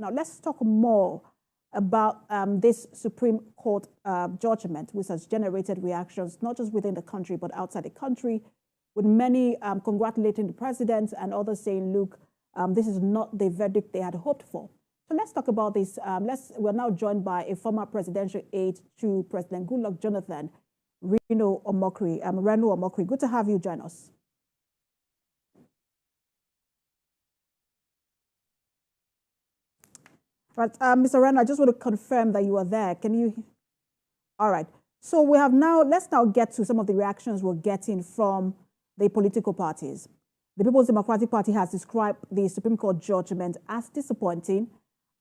Now, let's talk more about this Supreme Court judgment, which has generated reactions, not just within the country, but outside the country, with many congratulating the president and others saying, look, this is not the verdict they had hoped for. So let's talk about this. We're now joined by a former presidential aide to President Goodluck Jonathan, Reno Omokri. Good to have you join us. Right, Mr. Reno, I just want to confirm that you are there. Can you? All right. So we have now, let's now get to some of the reactions we're getting from the political parties. The People's Democratic Party has described the Supreme Court judgment as disappointing.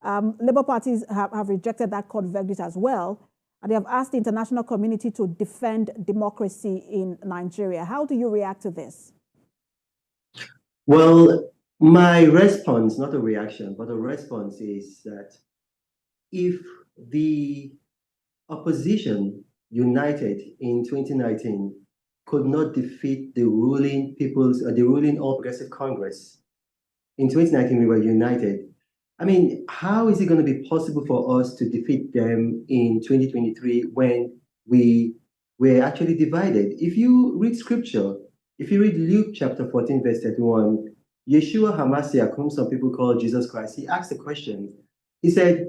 Labour parties have rejected that court verdict as well, and they have asked the international community to defend democracy in Nigeria. How do you react to this? Well, my response, not a reaction, but a response is that if the opposition united in 2019 could not defeat the ruling All Progressive Congress, in 2019 we were united. I mean, how is it going to be possible for us to defeat them in 2023 when we were actually divided? If you read scripture, if you read Luke chapter 14, verse 31, Yeshua HaMashiach, whom some people call Jesus Christ, he asked a question. He said,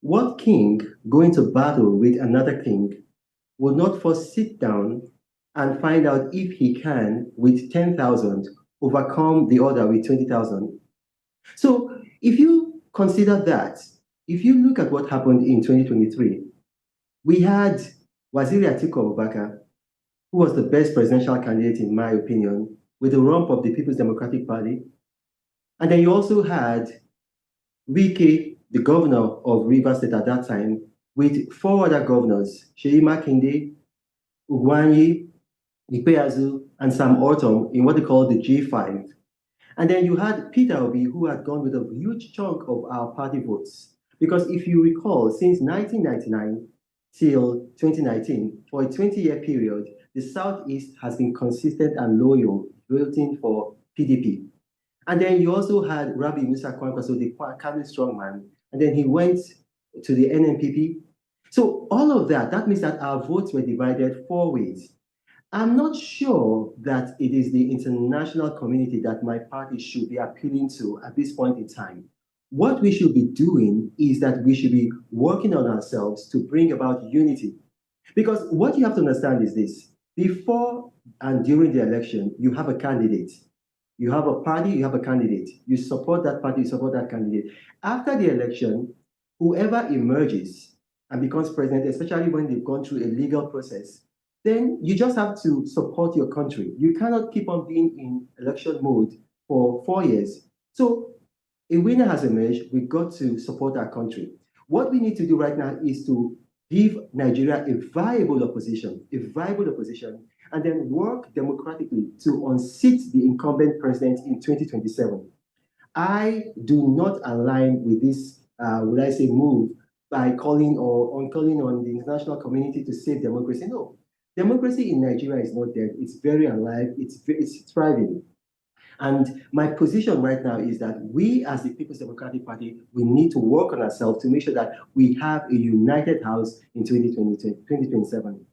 what king going to battle with another king would not first sit down and find out if he can, with 10,000, overcome the other with 20,000? So if you consider that, if you look at what happened in 2023, we had Waziri Atiku Abubakar, who was the best presidential candidate, in my opinion, with the rump of the People's Democratic Party. And then you also had Wike, the governor of Rivers State at that time, with 4 other governors, Seyi Makinde, Ugwanyi, Ikpeazu, and Sam Ortom in what they call the G5. And then you had Peter Obi, who had gone with a huge chunk of our party votes. Because if you recall, since 1999 till 2019, for a 20-year period, the Southeast has been consistent and loyal, voting for PDP. And then you also had Rabi Musa Kwankwaso, the cabinet strongman, and then he went to the NNPP. So all of that means that our votes were divided 4 ways. I'm not sure that it is the international community that my party should be appealing to at this point in time. What we should be doing is that we should be working on ourselves to bring about unity. Because what you have to understand is this: before and during the election, you have a candidate. You have a party, you have a candidate. You support that party, you support that candidate. After the election, whoever emerges and becomes president, especially when they've gone through a legal process, then you just have to support your country. You cannot keep on being in election mode for 4 years. So a winner has emerged. We've got to support our country. What we need to do right now is to give Nigeria a viable opposition, and then work democratically to unseat the incumbent president in 2027. I do not align with this, move by calling on the international community to save democracy. No, democracy in Nigeria is not dead. It's very alive. It's thriving. And my position right now is that we, as the People's Democratic Party, we need to work on ourselves to make sure that we have a united house in 2027.